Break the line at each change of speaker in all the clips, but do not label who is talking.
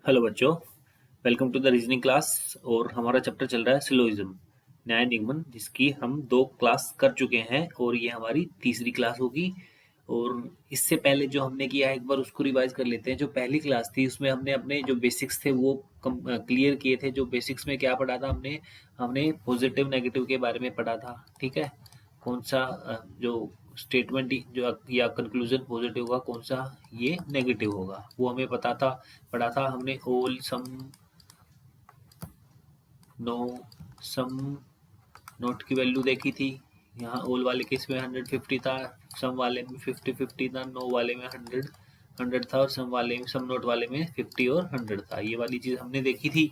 Hello बच्चों, welcome to the reasoning class. और हमारा चैप्टर चल रहा है सिलोइज्म, न्याय निगमन, जिसकी हम 2 क्लास कर चुके हैं और ये हमारी तीसरी क्लास होगी। और इससे पहले जो हमने किया है एक बार उसको रिवाइज कर लेते हैं। जो पहली क्लास थी उसमें हमने अपने जो बेसिक्स थे वो क्लियर किए थे। जो बेसिक्स में क्या पढ़ा था हमने हमने पॉजिटिव नेगेटिव के बारे में पढ़ा था। ठीक है, कौन सा जो स्टेटमेंट जो या कंक्लूजन पॉजिटिव होगा, कौन सा ये नेगेटिव होगा, वो हमें पता था। पढ़ा था हमने ऑल सम नो सम नोट की वैल्यू देखी थी। यहाँ ऑल वाले केस में 150 था, सम वाले में 50-50 था, नो वाले में 100 था और सम नोट वाले में 50 और 100 था। ये वाली चीज़ हमने देखी थी।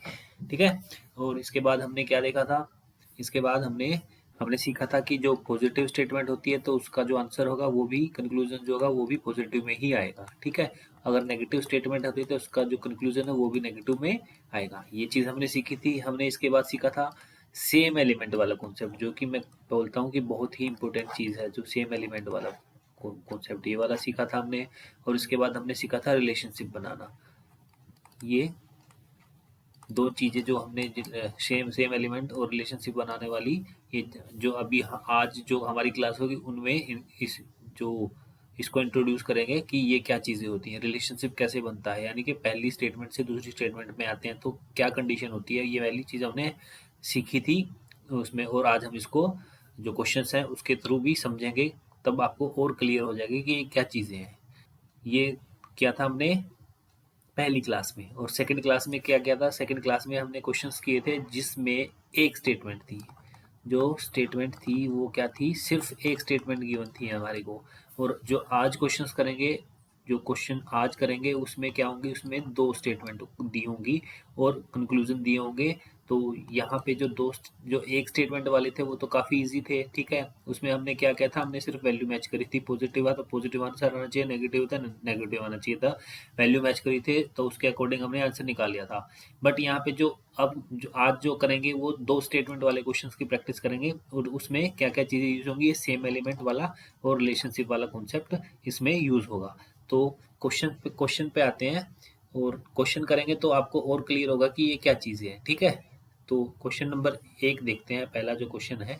ठीक है, और इसके बाद हमने क्या देखा था? इसके बाद हमने हमने सीखा था कि जो पॉजिटिव स्टेटमेंट होती है तो उसका जो आंसर होगा वो भी, कंक्लूजन जो होगा वो भी पॉजिटिव में ही आएगा। ठीक है, अगर नेगेटिव स्टेटमेंट होती है तो उसका जो कंक्लूजन है वो भी नेगेटिव में आएगा। ये चीज़ हमने सीखी थी। हमने इसके बाद सीखा था सेम एलिमेंट वाला कॉन्सेप्ट, जो कि मैं बोलता हूँ कि बहुत ही इंपॉर्टेंट चीज़ है। जो सेम एलिमेंट वाला कॉन्सेप्ट, ये वाला सीखा था हमने। और इसके बाद हमने सीखा था रिलेशनशिप बनाना। ये दो चीज़ें जो हमने सेम सेम एलिमेंट और रिलेशनशिप बनाने वाली, ये जो अभी आज जो हमारी क्लास होगी उनमें इस जो इसको इंट्रोड्यूस करेंगे कि ये क्या चीज़ें होती हैं, रिलेशनशिप कैसे बनता है, यानी कि पहली स्टेटमेंट से दूसरी स्टेटमेंट में आते हैं तो क्या कंडीशन होती है। ये वाली चीज़ हमने सीखी थी उसमें। और आज हम इसको जो क्वेश्चंस हैं उसके थ्रू भी समझेंगे, तब आपको और क्लियर हो जाएगी कि ये क्या चीज़ें हैं। ये क्या था हमने पहली क्लास में। और सेकंड क्लास में क्या किया था? सेकंड क्लास में हमने क्वेश्चंस किए थे जिसमें एक स्टेटमेंट थी। जो स्टेटमेंट थी वो क्या थी? सिर्फ एक स्टेटमेंट गिवन थी हमारे को। और जो आज क्वेश्चंस करेंगे, जो क्वेश्चन आज करेंगे उसमें क्या होंगे? उसमें 2 स्टेटमेंट दी होंगी और कंक्लूजन दिए होंगे। तो यहाँ पे जो एक स्टेटमेंट वाले थे वो तो काफ़ी इजी थे। ठीक है, उसमें हमने क्या किया था? हमने सिर्फ वैल्यू मैच करी थी। पॉजिटिव है तो पॉजिटिव आंसर आना चाहिए, नेगेटिव था नेगेटिव आना चाहिए था। वैल्यू मैच करी थे तो उसके अकॉर्डिंग हमने आंसर निकाल लिया था। बट यहाँ पे जो आज जो करेंगे वो 2 स्टेटमेंट वाले क्वेश्चंस की प्रैक्टिस करेंगे। और उसमें क्या क्या चीज़ें यूज होंगी? ये सेम एलिमेंट वाला और रिलेशनशिप वाला कॉन्सेप्ट इसमें यूज होगा। तो क्वेश्चन पे आते हैं और क्वेश्चन करेंगे तो आपको और क्लियर होगा कि ये क्या चीज़ें हैं। ठीक है, तो क्वेश्चन नंबर 1 देखते हैं। पहला जो क्वेश्चन है,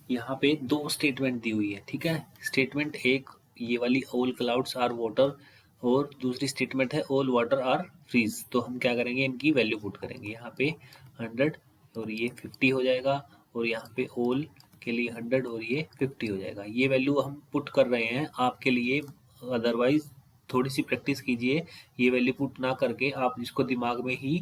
यहाँ पे 2 स्टेटमेंट दी हुई है। ठीक है, स्टेटमेंट एक ये वाली ऑल क्लाउड्स आर वाटर, और दूसरी स्टेटमेंट है ऑल वाटर आर फ्रीज। तो हम क्या करेंगे? इनकी वैल्यू पुट करेंगे। यहाँ पे 100 और ये 50 हो जाएगा, और यहाँ पे ऑल के लिए 100 और ये 50 हो जाएगा। ये वैल्यू हम पुट कर रहे हैं आपके लिए। अदरवाइज थोड़ी सी प्रैक्टिस कीजिए, ये वैल्यू पुट ना करके आप इसको दिमाग में ही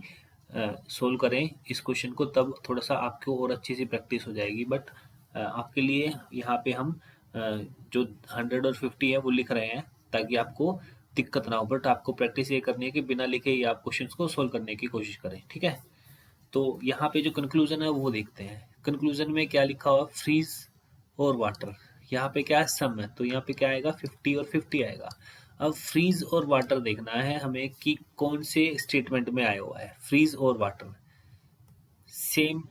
सोल्व करें इस क्वेश्चन को, तब थोड़ा सा आपको और अच्छी सी प्रैक्टिस हो जाएगी। बट आपके लिए यहाँ पे हम जो 100 और 50 है वो लिख रहे हैं ताकि आपको दिक्कत ना हो। बट आपको प्रैक्टिस ये करनी है कि बिना लिखे ही आप क्वेश्चंस को सोल्व करने की कोशिश करें। ठीक है, तो यहाँ पे जो कंक्लूजन है वो देखते हैं। कंक्लूजन में क्या लिखा हुआ? फ्रीज और वाटर। यहाँ पे क्या है? सम है, तो यहाँ पे क्या आएगा? 50 और 50 आएगा। अब फ्रीज और वाटर देखना है हमें कि कौन से स्टेटमेंट में आया हुआ है। फ्रीज और वाटर सेम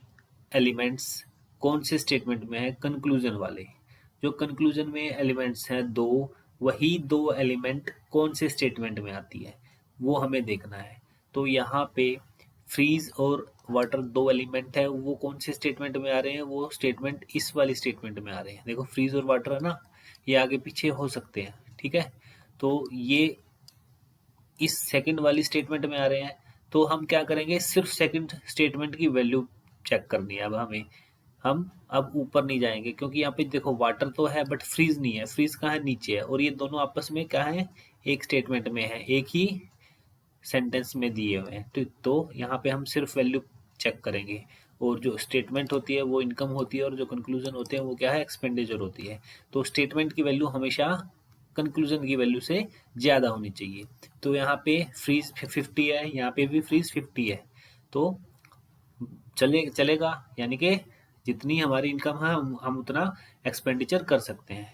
एलिमेंट्स कौन से स्टेटमेंट में है? कंक्लूजन वाले। जो कंक्लूजन में एलिमेंट्स हैं दो, वही 2 एलिमेंट कौन से स्टेटमेंट में आती है वो हमें देखना है। तो यहाँ पे फ्रीज और वाटर 2 एलिमेंट है, वो कौन से स्टेटमेंट में आ रहे हैं? वो स्टेटमेंट इस वाली स्टेटमेंट में आ रहे हैं। देखो फ्रीज और वाटर है ना, ये आगे पीछे हो सकते हैं। ठीक है, तो ये इस सेकंड वाली स्टेटमेंट में आ रहे हैं। तो हम क्या करेंगे? सिर्फ सेकंड स्टेटमेंट की वैल्यू चेक करनी है। अब हम अब ऊपर नहीं जाएंगे, क्योंकि यहाँ पे देखो वाटर तो है बट फ्रीज नहीं है। फ्रीज कहाँ है? नीचे है। और ये दोनों आपस में क्या है? एक स्टेटमेंट में है, एक ही सेंटेंस में दिए हुए हैं। तो यहाँ पे हम सिर्फ वैल्यू चेक करेंगे। और जो स्टेटमेंट होती है वो इनकम होती है, और जो कंक्लूजन होते हैं वो क्या है? एक्सपेंडिचर होती है। तो स्टेटमेंट की वैल्यू हमेशा कंक्लूजन की वैल्यू से ज़्यादा होनी चाहिए। तो यहाँ पे फ्रीज 50 है, यहाँ पे भी फ्रीज 50 है। तो चलेगा, यानी कि जितनी हमारी इनकम है हम उतना एक्सपेंडिचर कर सकते हैं।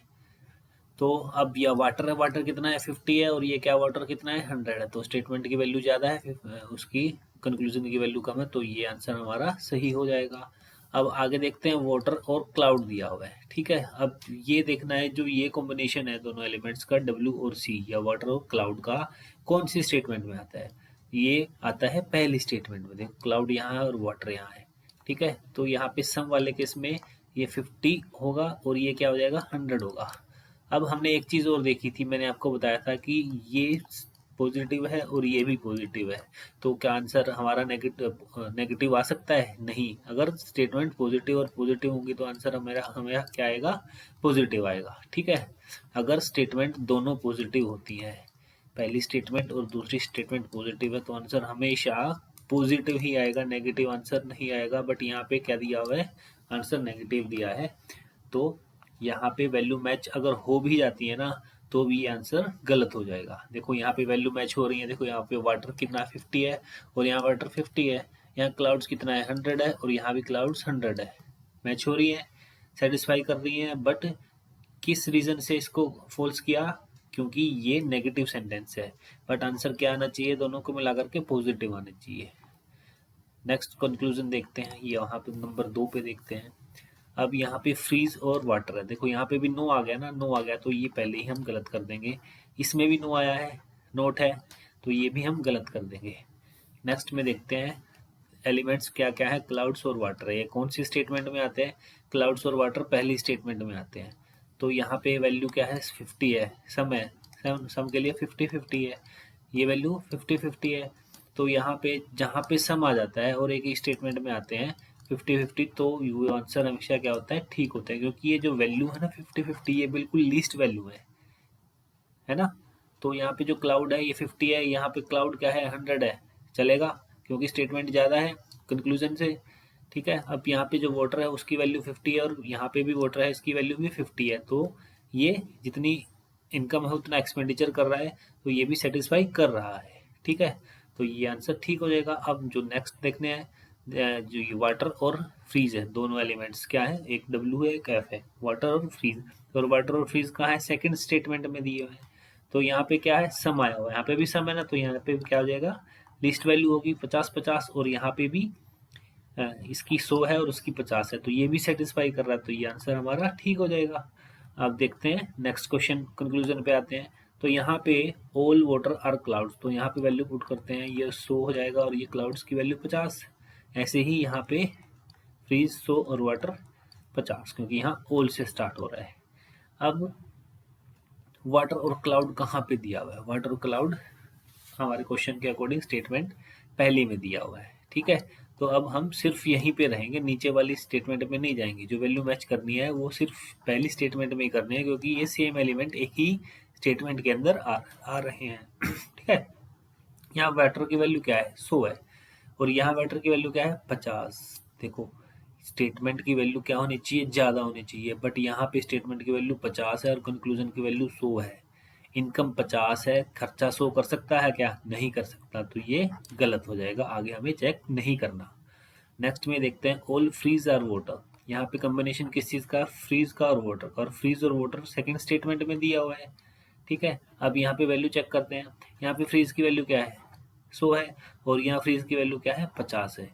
तो अब यह वाटर है, वाटर कितना है? 50 है, और ये क्या वाटर कितना है? 100 है। तो स्टेटमेंट की वैल्यू ज़्यादा है, उसकी कंक्लूजन की वैल्यू कम है, तो ये आंसर हमारा सही हो जाएगा। अब आगे देखते हैं, वाटर और क्लाउड दिया हुआ है। ठीक है, अब ये देखना है जो ये कॉम्बिनेशन है दोनों एलिमेंट्स का, डब्ल्यू और सी, या वाटर और क्लाउड का, कौन सी स्टेटमेंट में आता है। ये आता है पहली स्टेटमेंट में। देखो क्लाउड यहाँ है और वाटर यहाँ है, ठीक है। तो यहाँ पे सम वाले केस में ये 50 होगा और ये क्या हो जाएगा 100 होगा। अब हमने एक चीज़ और देखी थी, मैंने आपको बताया था कि ये पॉजिटिव है और ये भी पॉजिटिव है, तो क्या आंसर हमारा नेगेटिव आ सकता है? नहीं। अगर स्टेटमेंट पॉजिटिव और पॉजिटिव होंगी तो आंसर हमारा हमें क्या आएगा? पॉजिटिव आएगा, ठीक है। अगर स्टेटमेंट दोनों पॉजिटिव होती है, पहली स्टेटमेंट और दूसरी स्टेटमेंट पॉजिटिव है, तो आंसर हमेशा पॉजिटिव ही आएगा, नेगेटिव आंसर नहीं आएगा। बट यहाँ पे क्या दिया हुआ है? आंसर नेगेटिव दिया है। तो यहाँ पे वैल्यू मैच अगर हो भी जाती है ना, तो भी आंसर गलत हो जाएगा। देखो यहाँ पे वैल्यू मैच हो रही है, देखो यहाँ पे वाटर कितना 50 है और यहाँ वाटर 50 है, यहाँ क्लाउड्स कितना है 100 है और यहाँ भी क्लाउड्स 100 है, मैच हो रही है, सेटिस्फाई कर रही है। बट किस रीजन से इसको फॉल्स किया? क्योंकि ये नेगेटिव सेंटेंस है। बट आंसर क्या आना चाहिए? दोनों को मिलाकर के पॉजिटिव आना चाहिए। नेक्स्ट कंक्लूजन देखते हैं, ये यहाँ पे नंबर 2 पे देखते हैं। अब यहाँ पे फ्रीज और वाटर है, देखो यहाँ पे भी नो आ गया ना, नो आ गया तो ये पहले ही हम गलत कर देंगे। इसमें भी नो आया है, नोट है, तो ये भी हम गलत कर देंगे। नेक्स्ट में देखते हैं एलिमेंट्स क्या क्या है, क्लाउड्स और वाटर है। ये कौन सी स्टेटमेंट में आते हैं? क्लाउड्स और वाटर पहली स्टेटमेंट में आते हैं। तो यहाँ पे वैल्यू क्या है? 50 है, सम है, सम के लिए 50-50 है, ये वैल्यू 50-50 है। तो यहाँ पे जहाँ पे सम आ जाता है और एक ही स्टेटमेंट में आते हैं 50-50, तो यू आंसर हमेशा क्या होता है? ठीक होता है, क्योंकि ये जो वैल्यू है ना 50-50, ये बिल्कुल लीस्ट वैल्यू है ना। तो यहाँ पे जो क्लाउड है ये 50 है, यहाँ पे क्लाउड क्या है 100 है, चलेगा क्योंकि स्टेटमेंट ज़्यादा है कंक्लूजन से, ठीक है। अब यहाँ पे जो वाटर है उसकी वैल्यू 50 है और यहाँ पे भी वाटर है, इसकी वैल्यू भी 50 है, तो ये जितनी इनकम है उतना एक्सपेंडिचर कर रहा है, तो ये भी सेटिस्फाई कर रहा है, ठीक है। तो ये आंसर ठीक हो जाएगा। अब जो नेक्स्ट देखने हैं, जो ये वाटर और फ्रीज है, दोनों एलिमेंट्स क्या है, एक डब्ल्यू है एक एफ है, वाटर और फ्रीज। और वाटर और फ्रीज कहाँ है? सेकंड स्टेटमेंट में दिए हुए हैं। तो यहाँ पे क्या है? सम आया हुआ है, यहाँ पे भी सम है ना, तो यहाँ पे क्या हो जाएगा? लिस्ट वैल्यू होगी 50-50 और यहाँ पे भी इसकी 100 है और उसकी 50 है, तो ये भी सेटिस्फाई कर रहा है, तो ये आंसर हमारा ठीक हो जाएगा। अब देखते हैं नेक्स्ट क्वेश्चन, कंक्लूजन पे आते हैं। तो यहाँ पे ऑल वाटर आर क्लाउड्स, तो यहाँ पे वैल्यू पुट करते हैं, ये 100 हो जाएगा और ये क्लाउड्स की वैल्यू 50। ऐसे ही यहाँ पे फ्रीज 100 और वाटर 50, क्योंकि यहाँ ऑल से स्टार्ट हो रहा है। अब वाटर और क्लाउड कहाँ पे दिया हुआ है? वाटर और क्लाउड हमारे क्वेश्चन के अकॉर्डिंग स्टेटमेंट पहली में दिया हुआ है, ठीक है। तो अब हम सिर्फ यहीं पे रहेंगे, नीचे वाली स्टेटमेंट में नहीं जाएंगे। जो वैल्यू मैच करनी है वो सिर्फ पहली स्टेटमेंट में ही करनी है, क्योंकि ये सेम एलिमेंट एक ही स्टेटमेंट के अंदर आ रहे हैं ठीक है। यहाँ वाटर की वैल्यू क्या है? 100 है और यहाँ वाटर की वैल्यू क्या है? 50। देखो स्टेटमेंट की वैल्यू क्या होनी चाहिए? ज़्यादा होनी चाहिए, बट यहाँ पे स्टेटमेंट की वैल्यू 50 है और कंक्लूजन की वैल्यू 100 है। इनकम 50 है, खर्चा 100 कर सकता है क्या? नहीं कर सकता, तो ये गलत हो जाएगा, आगे हमें चेक नहीं करना। नेक्स्ट में देखते हैं ऑल फ्रीज आर वाटर। यहाँ पे कॉम्बिनेशन किस चीज़ का? फ्रीज का और वाटर का, और फ्रीज और वाटर सेकंड स्टेटमेंट में दिया हुआ है, ठीक है। अब यहाँ पे वैल्यू चेक करते हैं, यहाँ पे फ्रीज की वैल्यू क्या है? 100 है और यहाँ फ्रीज की वैल्यू क्या है? 50 है।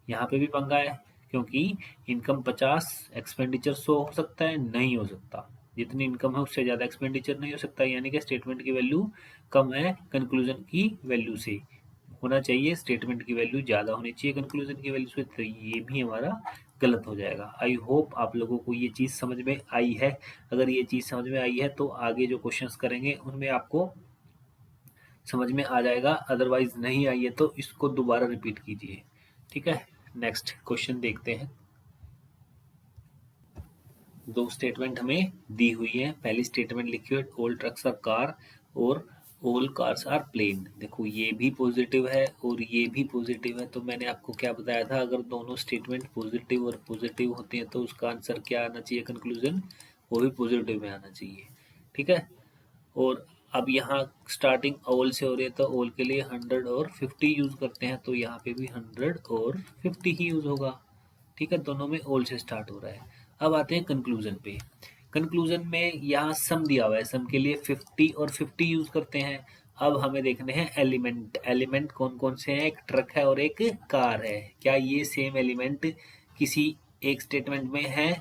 यहाँ पे भी पंगा है, क्योंकि इनकम 50, एक्सपेंडिचर 100 हो सकता है? नहीं हो सकता, जितनी इनकम है उससे ज़्यादा एक्सपेंडिचर नहीं हो सकता, यानी कि स्टेटमेंट की वैल्यू कम है कंक्लूजन की वैल्यू से। होना चाहिए स्टेटमेंट की वैल्यू ज़्यादा होनी चाहिए कंक्लूजन की वैल्यू से, तो ये भी हमारा गलत हो जाएगा। आई होप आप लोगों को ये चीज़ समझ में आई है। अगर ये चीज़ समझ में आई है तो आगे जो क्वेश्चंस करेंगे उनमें आपको समझ में आ जाएगा, अदरवाइज नहीं आई है तो इसको दोबारा रिपीट कीजिए, ठीक है। नेक्स्ट क्वेश्चन देखते हैं। दो स्टेटमेंट हमें दी हुई है, पहली स्टेटमेंट लिखी हुई ऑल ट्रक्स आर कार और ऑल कार्स आर प्लेन। देखो ये भी पॉजिटिव है और ये भी पॉजिटिव है, तो मैंने आपको क्या बताया था, अगर दोनों स्टेटमेंट पॉजिटिव और पॉजिटिव होते हैं तो उसका आंसर क्या आना चाहिए? कंक्लूजन वो भी पॉजिटिव में आना चाहिए, ठीक है। और अब यहाँ स्टार्टिंग ऑल से हो रही है, तो ऑल के लिए 100 और 50 यूज करते हैं, तो यहाँ पे भी 100 और 50 ही यूज होगा, ठीक है। दोनों में ऑल से स्टार्ट हो रहा है। अब आते हैं कंक्लूजन पे। कंक्लूजन में यहाँ सम दिया हुआ है, सम के लिए 50 और 50 यूज करते हैं। अब हमें देखने हैं एलिमेंट, एलिमेंट कौन कौन से हैं? एक ट्रक है और एक कार है। क्या ये सेम एलिमेंट किसी एक स्टेटमेंट में है?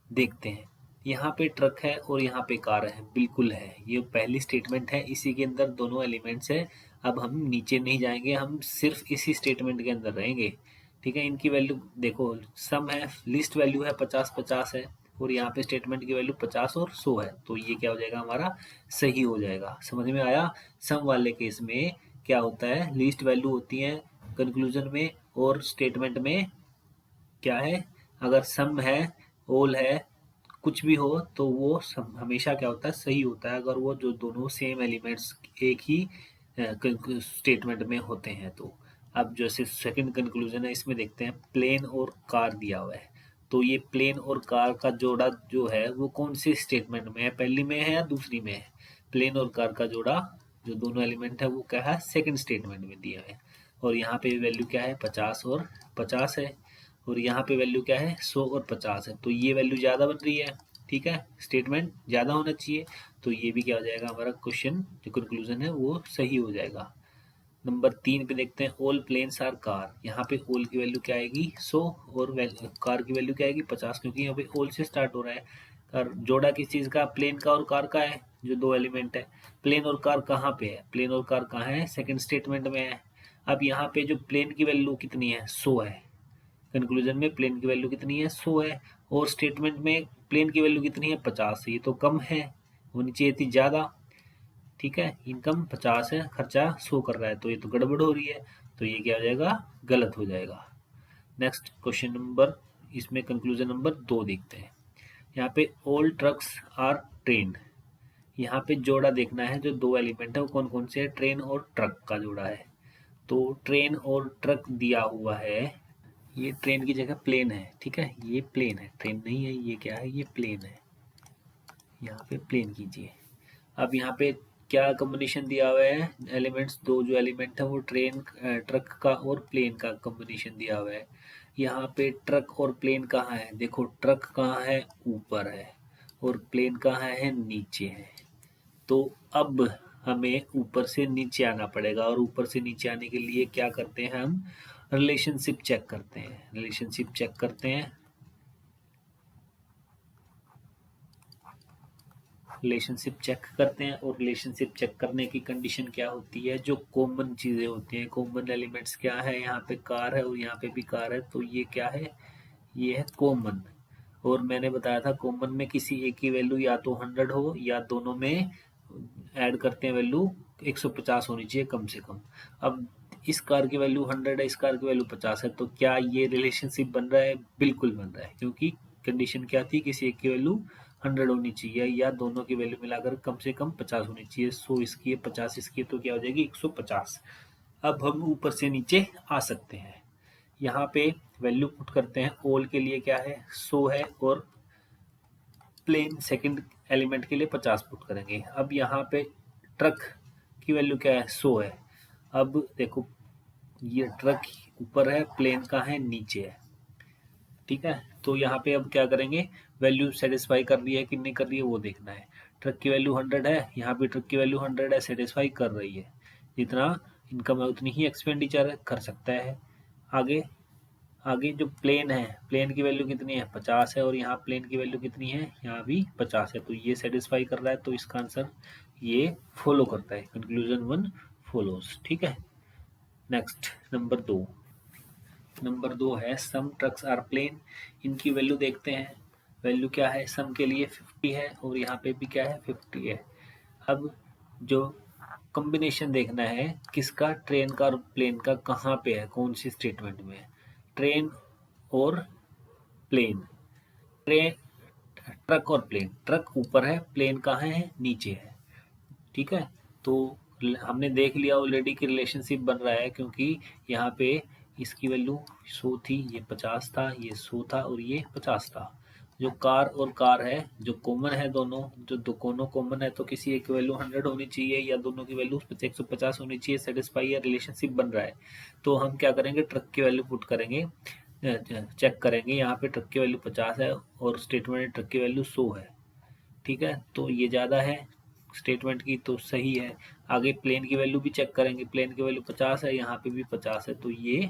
देखते हैं। यहाँ पे ट्रक है और यहाँ पे कार है, बिल्कुल है, ये पहली स्टेटमेंट है, इसी के अंदर दोनों एलिमेंट्स है। अब हम नीचे नहीं जाएंगे, हम सिर्फ इसी स्टेटमेंट के अंदर रहेंगे। ठीक है, इनकी वैल्यू देखो, सम है, लिस्ट वैल्यू है 50-50 है, और यहाँ पे स्टेटमेंट की वैल्यू 50 और 100 है, तो ये क्या हो जाएगा हमारा, सही हो जाएगा। समझ में आया। सम वाले केस में क्या होता है, लिस्ट वैल्यू होती है कंक्लूजन में, और स्टेटमेंट में क्या है, अगर सम है, ओल है, कुछ भी हो तो वो हमेशा क्या होता है, सही होता है, अगर वो जो दोनों सेम एलिमेंट्स एक ही स्टेटमेंट में होते हैं तो। अब जैसे सेकंड कंक्लूजन है, इसमें देखते हैं प्लेन और कार दिया हुआ है, तो ये प्लेन और कार का जोड़ा जो है वो कौन से स्टेटमेंट में है, पहली में है या दूसरी में है। प्लेन और कार का जोड़ा जो दोनों एलिमेंट है वो क्या है, सेकंड स्टेटमेंट में दिया है, और यहाँ पे वैल्यू क्या है, 50 और 50 है, और यहाँ पे वैल्यू क्या है, 100 और 50 है, तो ये वैल्यू ज़्यादा बन रही है। ठीक है, स्टेटमेंट ज़्यादा होना चाहिए, तो ये भी क्या हो जाएगा, हमारा क्वेश्चन जो कंक्लूजन है वो सही हो जाएगा। नंबर 3 पे देखते हैं, ऑल प्लेन्स आर कार, यहाँ पे ऑल की वैल्यू क्या आएगी, 100, और कार की वैल्यू क्या आएगी, 50, क्योंकि यहाँ पे ऑल से स्टार्ट हो रहा है। और जोड़ा किस चीज़ का, प्लेन का और कार का है, जो दो एलिमेंट है। प्लेन और कार कहाँ पे है, प्लेन और कार कहाँ है, सेकंड स्टेटमेंट में है। अब यहाँ पे जो प्लेन की वैल्यू कितनी है, 100 है, कंक्लूजन में प्लेन की वैल्यू कितनी है, 100 है, और स्टेटमेंट में प्लेन की वैल्यू कितनी है, 50, ये तो कम है, होनी चाहिए थी ज़्यादा। ठीक है, इनकम 50 है, खर्चा 100 कर रहा है, तो ये तो गड़बड़ हो रही है, तो ये क्या हो जाएगा, गलत हो जाएगा। नेक्स्ट क्वेश्चन नंबर, इसमें कंक्लूजन नंबर 2 देखते हैं। यहाँ पे ऑल ट्रक्स आर ट्रेन, यहाँ पे जोड़ा देखना है, जो दो एलिमेंट है वो कौन कौन से है, ट्रेन और ट्रक का जोड़ा है। तो ट्रेन और ट्रक दिया हुआ है, ये ट्रेन की जगह प्लेन है। ठीक है, ये प्लेन है, ट्रेन नहीं है, ये क्या है, ये प्लेन है, यहाँ पे प्लेन कीजिए। अब यहाँ पे क्या कॉम्बिनेशन दिया हुआ है, एलिमेंट्स, दो जो एलिमेंट है वो ट्रेन ट्रक का और प्लेन का कॉम्बिनेशन दिया हुआ है। यहाँ पे ट्रक और प्लेन कहाँ है, देखो ट्रक कहाँ है, ऊपर है, और प्लेन कहाँ है, नीचे है। तो अब हमें ऊपर से नीचे आना पड़ेगा, और ऊपर से नीचे आने के लिए क्या करते हैं, हम रिलेशनशिप चेक करते हैं, रिलेशनशिप चेक करते हैं, रिलेशनशिप चेक करते हैं, और रिलेशनशिप चेक करने की कंडीशन क्या होती है, जो कॉमन चीज़ें होती हैं, कॉमन एलिमेंट्स क्या है, यहाँ पे कार है और यहाँ पे भी कार है, तो ये क्या है, ये है कॉमन। और मैंने बताया था कॉमन में किसी एक की वैल्यू या तो 100 हो, या दोनों में ऐड करते हैं वैल्यू 150 होनी चाहिए कम से कम। अब इस कार की वैल्यू 100 है, इस कार की वैल्यू 50 है, तो क्या ये रिलेशनशिप बन रहा है, बिल्कुल बन रहा है, क्योंकि कंडीशन क्या थी, किसी एक की वैल्यू 100 होनी चाहिए, या दोनों की वैल्यू मिलाकर कम से कम 50 होनी चाहिए। 100 इसकी है, 50 इसकी है, तो क्या हो जाएगी, 150। अब हम ऊपर से नीचे आ सकते हैं, यहाँ पे वैल्यू पुट करते हैं, ऑल के लिए क्या है, 100 है, और प्लेन सेकंड एलिमेंट के लिए 50 पुट करेंगे। अब यहाँ पे ट्रक की वैल्यू क्या है, 100 है। अब देखो, ये ट्रक ऊपर है, प्लेन का है नीचे है। ठीक है, तो यहाँ पे अब क्या करेंगे, वैल्यू सेटिस्फाई कर रही है कि नहीं कर रही है वो देखना है। ट्रक की वैल्यू 100 है, यहाँ पे ट्रक की वैल्यू 100 है, सेटिस्फाई कर रही है, जितना इनकम है उतनी ही एक्सपेंडिचर कर सकता है। आगे, आगे जो प्लेन है, प्लेन की वैल्यू कितनी है, 50 है, और यहाँ प्लेन की वैल्यू कितनी है, यहाँ भी 50 है, तो ये सेटिस्फाई कर रहा है, तो इसका आंसर ये फॉलो करता है, कंक्लूजन 1 फॉलोज। ठीक है, नेक्स्ट नंबर 2, नंबर 2 है सम ट्रक्स आर प्लेन, इनकी वैल्यू देखते हैं। वैल्यू क्या है, सम के लिए 50 है, और यहाँ पे भी क्या है, 50 है। अब जो कॉम्बिनेशन देखना है किसका, ट्रेन का और प्लेन का, कहाँ पे है, कौन सी स्टेटमेंट में है, ट्रेन और प्लेन, ट्रेन, ट्रक और प्लेन, ट्रक ऊपर है, प्लेन कहाँ है, नीचे है। ठीक है, तो हमने देख लिया ऑलरेडी कि रिलेशनशिप बन रहा है, क्योंकि यहाँ पे इसकी वैल्यू 100 थी, ये 50 था, ये 100 था, और ये 50 था। जो कार और कार है, जो कॉमन है दोनों, जो दोनों कॉमन है, तो किसी एक की वैल्यू 100 होनी चाहिए, या दोनों की वैल्यू 150 होनी चाहिए, सेटिस्फाई या रिलेशनशिप बन रहा है। तो हम क्या करेंगे, ट्रक की वैल्यू पुट करेंगे, चेक करेंगे, यहाँ पे ट्रक की वैल्यू 50 है, और स्टेटमेंट में ट्रक की वैल्यू 100 है। ठीक है, तो ये ज़्यादा है स्टेटमेंट की, तो सही है। आगे प्लेन की वैल्यू भी चेक करेंगे, प्लेन की वैल्यू 50 है, यहाँ पे भी 50 है, तो ये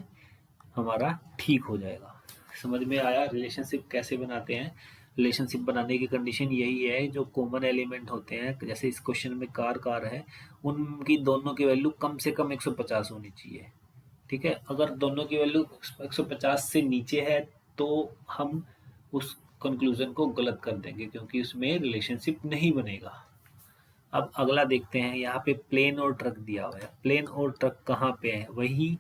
हमारा ठीक हो जाएगा। समझ में आया रिलेशनशिप कैसे बनाते हैं। रिलेशनशिप बनाने की कंडीशन यही है, जो कॉमन एलिमेंट होते हैं, जैसे इस क्वेश्चन में कार है, उनकी दोनों की वैल्यू कम से कम 150 होनी चाहिए। ठीक है, अगर दोनों की वैल्यू 150 से नीचे है तो हम उस कंक्लूजन को गलत कर देंगे, क्योंकि उसमें रिलेशनशिप नहीं बनेगा। अब अगला देखते हैं, यहाँ पे प्लेन और ट्रक दिया हुआ है। प्लेन और ट्रक कहाँ पे है? वही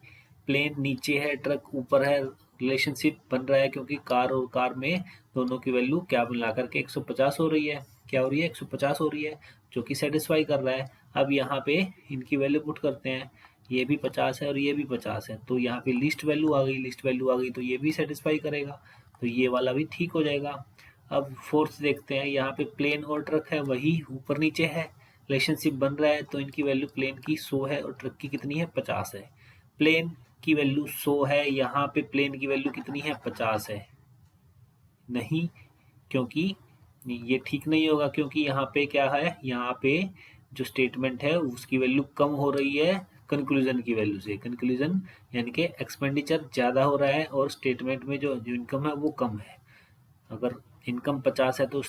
प्लेन नीचे है, ट्रक ऊपर है। रिलेशनशिप बन रहा है क्योंकि कार और कार में दोनों की वैल्यू क्या मिला करके 150 हो रही है। क्या हो रही है? 150 हो रही है, जो कि सेटिस्फाई कर रहा है। अब यहाँ पे इनकी वैल्यू पुट करते हैं, ये भी 50 है और ये भी 50 है, तो यहाँ पे लिस्ट वैल्यू आ गई। लिस्ट वैल्यू आ गई तो ये भी सेटिस्फाई करेगा, तो ये वाला भी ठीक हो जाएगा। अब फोर्थ देखते हैं, यहाँ पे प्लेन और ट्रक है, वही ऊपर नीचे है, रिलेशनशिप बन रहा है, तो इनकी वैल्यू प्लेन की 100 है और ट्रक की कितनी है? 50 है। प्लेन की वैल्यू 100 है, यहाँ पे प्लेन की वैल्यू कितनी है? 50 है। नहीं, क्योंकि ये ठीक नहीं होगा, क्योंकि यहाँ पे क्या है, यहाँ पे जो स्टेटमेंट है उसकी वैल्यू कम हो रही है कंक्लूजन की वैल्यू से। कंक्लूजन यानी कि एक्सपेंडिचर ज़्यादा हो रहा है और स्टेटमेंट में जो इनकम है वो कम है। अगर इनकम 50 है तो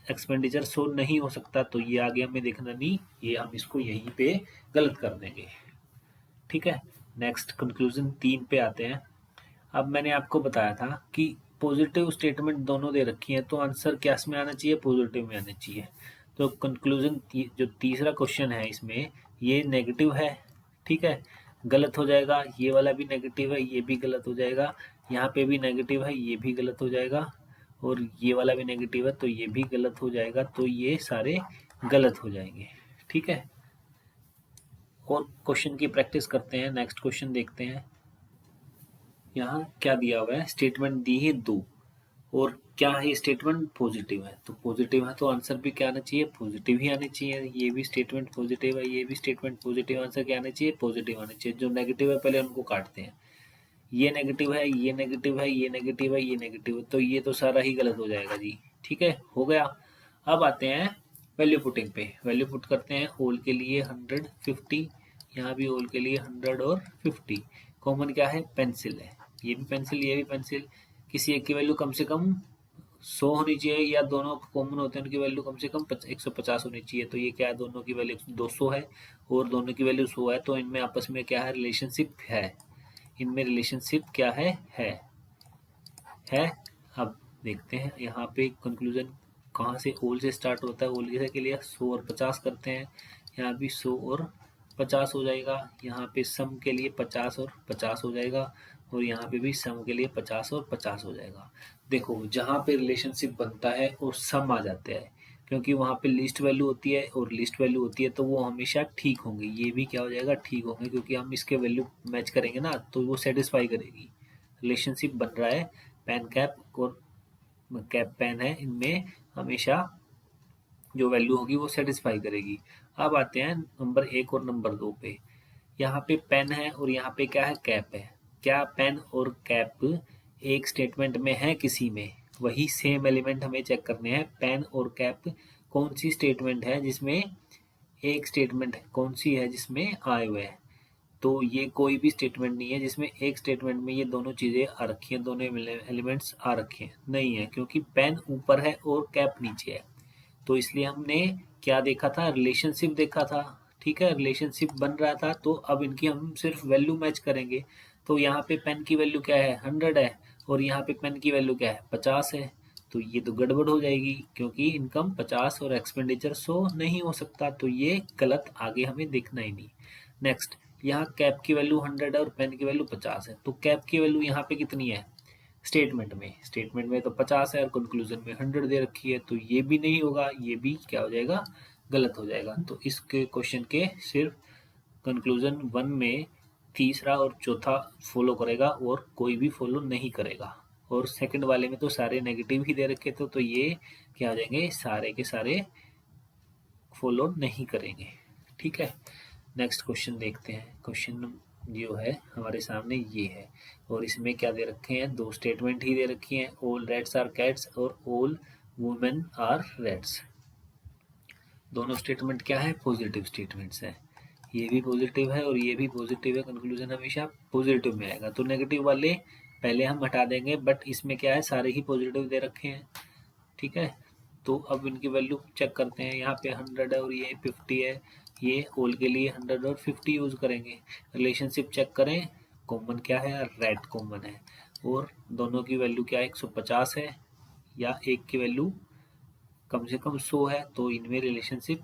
एक्सपेंडिचर 100 नहीं हो सकता, तो ये आगे हमें देखना नहीं, ये हम इसको यहीं पे गलत कर देंगे। ठीक है, नेक्स्ट कंक्लूजन 3 पे आते हैं। अब मैंने आपको बताया था कि पॉजिटिव स्टेटमेंट दोनों दे रखी है, तो आंसर क्या में आना चाहिए? पॉजिटिव में आना चाहिए। तो कंक्लूजन जो तीसरा क्वेश्चन है इसमें, ये नेगेटिव है। ठीक है, गलत हो जाएगा। ये वाला भी नेगेटिव है, ये भी गलत हो जाएगा। यहाँ पे भी नेगेटिव है, ये भी गलत हो जाएगा। और ये वाला भी नेगेटिव है, तो ये भी गलत हो जाएगा। तो ये सारे गलत हो जाएंगे। ठीक है, और क्वेश्चन की प्रैक्टिस करते हैं। नेक्स्ट क्वेश्चन देखते हैं। यहाँ क्या दिया हुआ है? स्टेटमेंट दी है 2, और क्या है? स्टेटमेंट पॉजिटिव है, तो पॉजिटिव है तो आंसर भी क्या आना चाहिए? पॉजिटिव ही आना चाहिए। ये भी स्टेटमेंट पॉजिटिव है, ये भी स्टेटमेंट पॉजिटिव, आंसर क्या आना चाहिए? पॉजिटिव आना चाहिए। जो नेगेटिव है पहले उनको काटते हैं। ये नेगेटिव है, ये नेगेटिव है, ये नेगेटिव है, ये नेगेटिव है, तो ये तो सारा ही गलत हो जाएगा जी। ठीक है, हो गया। अब आते हैं वैल्यू पुटिंग पे। वैल्यू पुट करते हैं। ओल के लिए 100, 50, यहाँ भी ओल के लिए 100 और 50। कॉमन क्या है? पेंसिल है। ये भी पेंसिल, ये भी पेंसिल। किसी एक की वैल्यू कम से कम 100 होनी चाहिए, या दोनों कॉमन होते हैं उनकी वैल्यू कम से कम 150 होनी चाहिए। तो ये क्या है? दोनों की वैल्यू 200 है और दोनों की वैल्यू 100 है, तो इनमें आपस में क्या है? रिलेशनशिप है। इनमें रिलेशनशिप क्या है? है। अब देखते हैं यहाँ पे कंक्लूजन कहाँ से, ओल से स्टार्ट होता है। ओल के लिए 100 और 50 करते हैं, यहाँ भी 100 और 50 हो जाएगा। यहाँ पे सम के लिए 50 और 50 हो जाएगा, और यहाँ पे भी सम के लिए 50 और 50 हो जाएगा। देखो, जहाँ पे रिलेशनशिप बनता है और सम आ जाते हैं, क्योंकि वहाँ पे लिस्ट वैल्यू होती है और लिस्ट वैल्यू होती है, तो वो हमेशा ठीक होंगे। ये भी क्या हो जाएगा? ठीक होंगे, क्योंकि हम इसके वैल्यू मैच करेंगे ना, तो वो सेटिस्फाई करेगी। रिलेशनशिप बन रहा है पेन कैप और कैप पेन है, इनमें हमेशा जो वैल्यू होगी वो सेटिस्फाई करेगी। अब आते हैं नंबर 1 और नंबर 2 पे। यहाँ पे पेन है और यहाँ पे क्या है? कैप है। क्या पेन और कैप एक स्टेटमेंट में है? किसी में? वही सेम एलिमेंट हमें चेक करने हैं। पेन और कैप कौन सी स्टेटमेंट है जिसमें एक स्टेटमेंट है, कौन सी है जिसमें आए हुए हैं? तो ये कोई भी स्टेटमेंट नहीं है जिसमें एक स्टेटमेंट में ये दोनों चीज़ें आ रखी हैं, दोनों एलिमेंट्स आ रखे हैं, नहीं है, क्योंकि पेन ऊपर है और कैप नीचे है। तो इसलिए हमने क्या देखा था? रिलेशनशिप देखा था। ठीक है, रिलेशनशिप बन रहा था, तो अब इनकी हम सिर्फ वैल्यू मैच करेंगे। तो यहाँ पे पेन की वैल्यू क्या है? 100 है, और यहाँ पे पेन की वैल्यू क्या है? 50 है। तो ये तो गड़बड़ हो जाएगी, क्योंकि इनकम 50 और एक्सपेंडिचर 100 नहीं हो सकता, तो ये गलत, आगे हमें देखना ही नहीं। नेक्स्ट, यहाँ कैप की वैल्यू 100 है और पेन की वैल्यू 50 है, तो कैप की वैल्यू यहाँ पे कितनी है? स्टेटमेंट में तो 50 है और कंक्लूजन में 100 दे रखी है, तो ये भी नहीं होगा, ये भी क्या हो जाएगा? गलत हो जाएगा। तो इसके क्वेश्चन के सिर्फ कंक्लूजन 1 में तीसरा और चौथा फॉलो करेगा और कोई भी फॉलो नहीं करेगा। और सेकंड वाले में तो सारे नेगेटिव ही दे रखे थे, तो ये क्या हो जाएंगे? सारे के सारे फॉलो नहीं करेंगे। ठीक है, नेक्स्ट क्वेश्चन देखते हैं। क्वेश्चन जो है हमारे सामने ये है, और इसमें क्या दे रखे हैं? 2 स्टेटमेंट ही दे रखी हैं, ऑल रेड्स आर कैट्स और ऑल वुमेन आर रेड्स। दोनों स्टेटमेंट क्या है? पॉजिटिव स्टेटमेंट्स है। ये भी पॉजिटिव है और ये भी पॉजिटिव है, कंक्लूजन हमेशा पॉजिटिव में आएगा। तो नेगेटिव वाले पहले हम हटा देंगे, बट इसमें क्या है? सारे ही पॉजिटिव दे रखे हैं, ठीक है। तो अब इनकी वैल्यू चेक करते हैं, यहाँ पे 100 है और ये 50 है, ये होल के लिए 100 और 50 यूज़ करेंगे। रिलेशनशिप चेक करें, कॉमन क्या है, रेड कॉमन है, और दोनों की वैल्यू क्या है, 150 है, या एक की वैल्यू कम से कम 100 है, तो इनमें रिलेशनशिप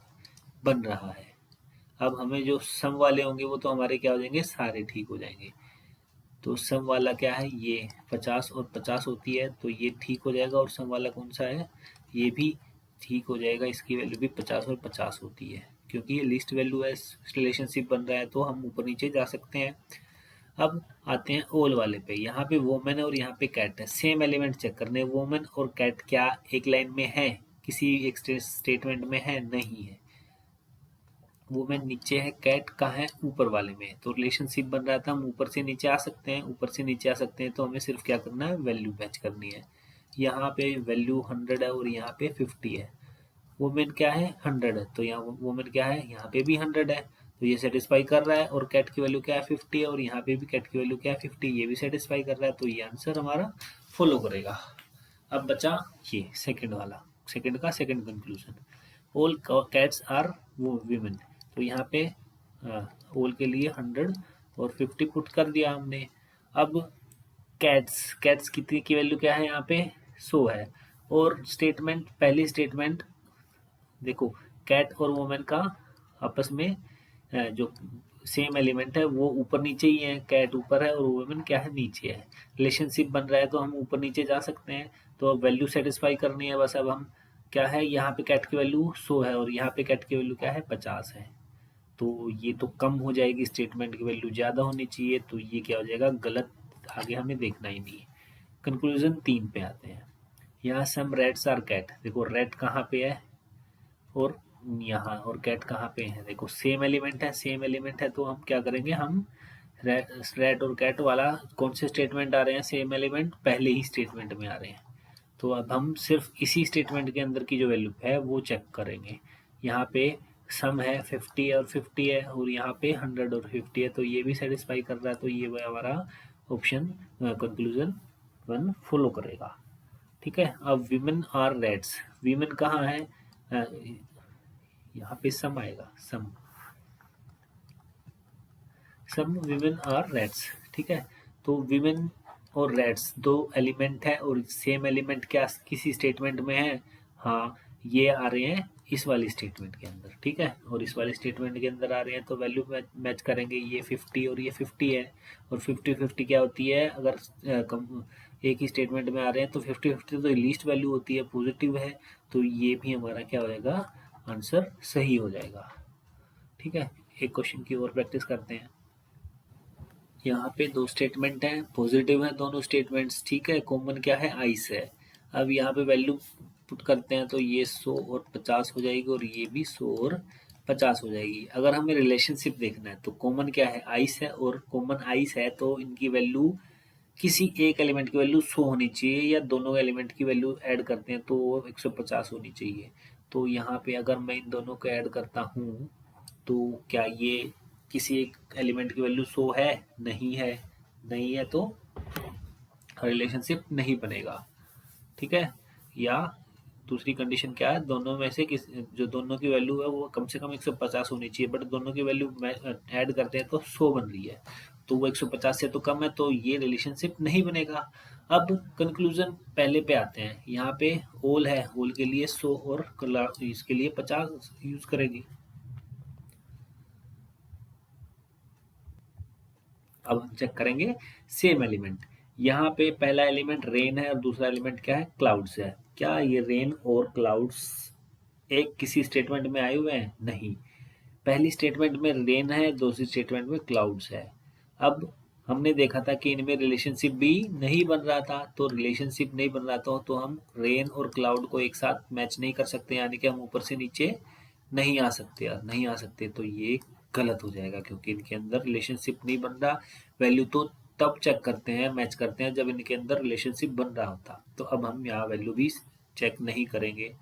बन रहा है। अब हमें जो सम वाले होंगे वो तो हमारे क्या हो जाएंगे, सारे ठीक हो जाएंगे। तो सम वाला क्या है, ये 50 और 50 होती है, तो ये ठीक हो जाएगा। और सम वाला कौन सा है, ये भी ठीक हो जाएगा, इसकी वैल्यू भी 50 और 50 होती है, क्योंकि ये लिस्ट वैल्यू है, रिलेशनशिप बन रहा है, तो हम ऊपर नीचे जा सकते हैं। अब आते हैं ओल वाले पे, यहाँ पे वोमेन और यहाँ पे कैट है, सेम एलिमेंट चेक करने। वोमेन और कैट क्या एक लाइन में है, किसी एक स्टेटमेंट में है, नहीं है। वुमेन नीचे है, कैट कहाँ है, ऊपर वाले में, तो रिलेशनशिप बन रहा था, हम ऊपर से नीचे आ सकते हैं, ऊपर से नीचे आ सकते हैं, तो हमें सिर्फ क्या करना है, वैल्यू मैच करनी है। यहाँ पे वैल्यू 100 है और यहाँ पे 50 है। वुमेन क्या है, 100 है, तो यहाँ वुमेन क्या है, यहाँ पे भी 100 है, तो ये सेटिस्फाई कर रहा है। और कैट की वैल्यू क्या है, 50 है, और यहाँ पे भी कैट की वैल्यू क्या है, 50, ये भी सेटिस्फाई कर रहा है, तो ये आंसर हमारा फॉलो करेगा। अब बचा ये सेकंड वाला, सेकंड का second conclusion, all cats are वो वीमेन। तो यहाँ पे ऑल के लिए 100 और 50 पुट कर दिया हमने। अब कैट्स, कैट्स कितनी की वैल्यू क्या है, यहाँ पे 100 है। और स्टेटमेंट, पहली स्टेटमेंट देखो, कैट और वुमेन का आपस में जो सेम एलिमेंट है वो ऊपर नीचे ही है, कैट ऊपर है और वुमेन क्या है, नीचे है। रिलेशनशिप बन रहा है तो हम ऊपर नीचे जा सकते हैं। तो अब वैल्यू सेटिस्फाई करनी है बस। अब हम क्या है, यहाँ पे कैट की वैल्यू 100 है और यहाँ पे कैट की वैल्यू क्या है, 50 है, तो ये तो कम हो जाएगी, स्टेटमेंट की वैल्यू ज़्यादा होनी चाहिए, तो ये क्या हो जाएगा, गलत। आगे हमें देखना ही नहीं है। कंक्लूजन 3 पे आते हैं। यहाँ सम रेड्स आर कैट, देखो रेड कहाँ पे है और यहाँ, और कैट कहाँ पे है, देखो सेम एलिमेंट है, सेम एलिमेंट है, तो हम क्या करेंगे, हम रेड और कैट वाला कौन से स्टेटमेंट आ रहे हैं, सेम एलिमेंट पहले ही स्टेटमेंट में आ रहे हैं, तो अब हम सिर्फ इसी स्टेटमेंट के अंदर की जो वैल्यू है वो चेक करेंगे। यहाँ पे सम है 50 और 50 है, और यहाँ पे 100 और 50 है, तो ये भी सेटिस्फाई कर रहा है, तो ये हमारा ऑप्शन कंक्लूजन 1 फॉलो करेगा। ठीक है। अब विमेन आर रेड्स, विमेन कहाँ है, अ, यहाँ पे सम आएगा, सम सम विमेन आर रेड्स। ठीक है। तो विमेन और रेड्स दो एलिमेंट है, और सेम एलिमेंट क्या किसी स्टेटमेंट में है, हाँ ये आ रहे हैं इस वाली स्टेटमेंट के अंदर। ठीक है। और इस वाली स्टेटमेंट के अंदर आ रहे हैं, तो वैल्यू मैच करेंगे, ये 50 और ये 50 है, और 50-50 क्या होती है, अगर एक ही स्टेटमेंट में आ रहे हैं तो 50-50 तो लीस्ट वैल्यू होती है, पॉजिटिव है, तो ये भी हमारा क्या हो जाएगा, आंसर सही हो जाएगा। ठीक है। एक क्वेश्चन की और प्रैक्टिस करते हैं। यहाँ पे दो स्टेटमेंट हैं, पॉजिटिव है दोनों स्टेटमेंट्स। ठीक है। कॉमन क्या है, आइस है। अब यहाँ पे वैल्यू पुट करते हैं, तो ये 100 और 50 हो जाएगी, और ये भी 100 और 50 हो जाएगी। अगर हमें रिलेशनशिप देखना है तो कॉमन क्या है, आइस है, और कॉमन आइस है, तो इनकी वैल्यू किसी एक एलिमेंट की वैल्यू 100 होनी चाहिए, या दोनों एलिमेंट की वैल्यू ऐड करते हैं तो वो 150 होनी चाहिए। तो यहाँ पे अगर मैं इन दोनों को ऐड करता हूँ, तो क्या ये किसी एक एलिमेंट की वैल्यू 100 है, नहीं है, नहीं है, तो रिलेशनशिप नहीं बनेगा। ठीक है। या दूसरी कंडीशन क्या है, दोनों में से किस, जो दोनों की वैल्यू है वो कम से कम 150 होनी चाहिए, बट दोनों की वैल्यू ऐड करते हैं तो 100 बन रही है, तो वो 150 से तो कम है, तो ये रिलेशनशिप नहीं बनेगा। अब कंक्लूजन पहले पे आते हैं। यहाँ पे होल है, होल के लिए 100 और इसके लिए 50 यूज करेगी। अब हम चेक करेंगे सेम एलिमेंट। यहाँ पे पहला एलिमेंट रेन है और दूसरा एलिमेंट क्या है, क्लाउड्स है। क्या ये रेन और क्लाउड्स एक किसी स्टेटमेंट में आए हुए हैं, नहीं। पहली स्टेटमेंट में रेन है, दूसरी स्टेटमेंट में क्लाउड्स है। अब हमने देखा था कि इनमें रिलेशनशिप भी नहीं बन रहा था, तो रिलेशनशिप नहीं बन रहा था तो हम रेन और क्लाउड को एक साथ मैच नहीं कर सकते, यानी कि हम ऊपर से नीचे नहीं आ सकते, नहीं आ सकते, तो ये गलत हो जाएगा, क्योंकि इनके अंदर रिलेशनशिप नहीं बन रहा। वैल्यू तो तब चेक करते हैं, मैच करते हैं, जब इनके अंदर रिलेशनशिप बन रहा होता, तो अब हम यहाँ वैल्यू भी चेक नहीं करेंगे।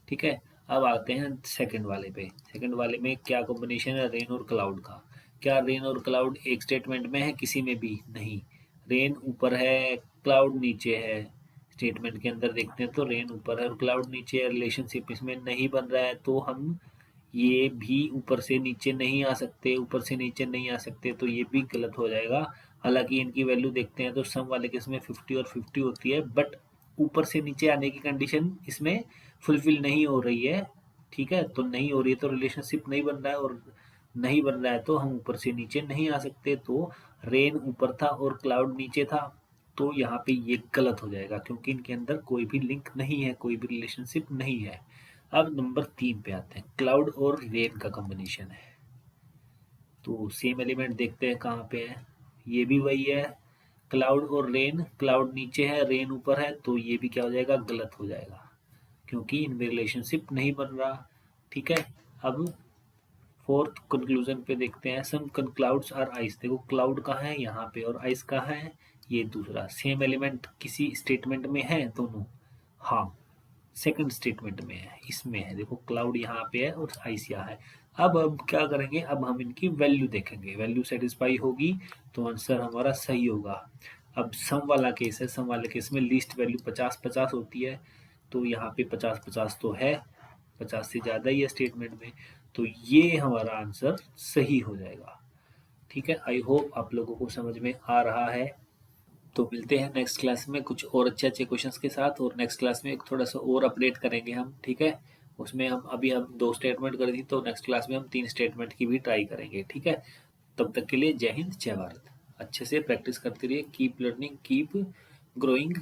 ठीक है। अब आते हैं सेकंड वाले पे। सेकंड वाले में क्या कॉम्बिनेशन है, रेन और क्लाउड का। क्या रेन और क्लाउड एक स्टेटमेंट में है, किसी में भी नहीं। रेन ऊपर है, क्लाउड नीचे है, स्टेटमेंट के अंदर देखते हैं तो रेन ऊपर है और क्लाउड नीचे है, रिलेशनशिप इसमें नहीं बन रहा है, तो हम ये भी ऊपर से नीचे नहीं आ सकते, ऊपर से नीचे नहीं आ सकते, तो ये भी गलत हो जाएगा। हालांकि इनकी वैल्यू देखते हैं तो सम वाले केस में 50 और 50 होती है, बट ऊपर से नीचे आने की कंडीशन इसमें फुलफिल नहीं हो रही है। ठीक है, तो नहीं हो रही है तो रिलेशनशिप नहीं बन रहा है, और नहीं बन रहा है तो हम ऊपर से नीचे नहीं आ सकते। तो रेन ऊपर था और क्लाउड नीचे था, तो यहाँ पे ये गलत हो जाएगा क्योंकि इनके अंदर कोई भी लिंक नहीं है, कोई भी रिलेशनशिप नहीं है। अब नंबर 3 पे आते हैं, क्लाउड और रेन का कॉम्बिनेशन है। तो सेम एलिमेंट देखते हैं कहाँ पे है, ये भी वही है, क्लाउड और रेन, क्लाउड नीचे है रेन ऊपर है, तो ये भी क्या हो जाएगा, गलत हो जाएगा क्योंकि इनमें रिलेशनशिप नहीं बन रहा। ठीक है, अब फोर्थ कंक्लूजन पे देखते हैं, सम क्लाउड्स आर आइस। देखो क्लाउड कहाँ है, यहाँ पे, और आइस कहाँ है, ये दूसरा। सेम एलिमेंट किसी स्टेटमेंट में है दोनों, हाँ सेकंड स्टेटमेंट में है, इसमें है। देखो क्लाउड यहाँ पे है और आइस यहाँ है। अब क्या करेंगे, अब हम इनकी वैल्यू देखेंगे, वैल्यू सेटिस्फाई होगी तो आंसर हमारा सही होगा। अब सम वाला केस है, सम वाले केस में लीस्ट वैल्यू 50-50 होती है, तो यहाँ पे 50-50 तो है, 50 से ज़्यादा ही है स्टेटमेंट में, तो ये हमारा आंसर सही हो जाएगा। ठीक है, आई होप आप लोगों को समझ में आ रहा है। तो मिलते हैं नेक्स्ट क्लास में कुछ और अच्छे अच्छे क्वेश्चंस के साथ, और नेक्स्ट क्लास में एक थोड़ा सा और अपडेट करेंगे हम। ठीक है, उसमें हम 2 स्टेटमेंट कर दी, तो नेक्स्ट क्लास में हम 3 स्टेटमेंट की भी ट्राई करेंगे। ठीक है, तब तक के लिए जय हिंद जय भारत। अच्छे से प्रैक्टिस करते रहिए, कीप लर्निंग, कीप ग्रोइंग।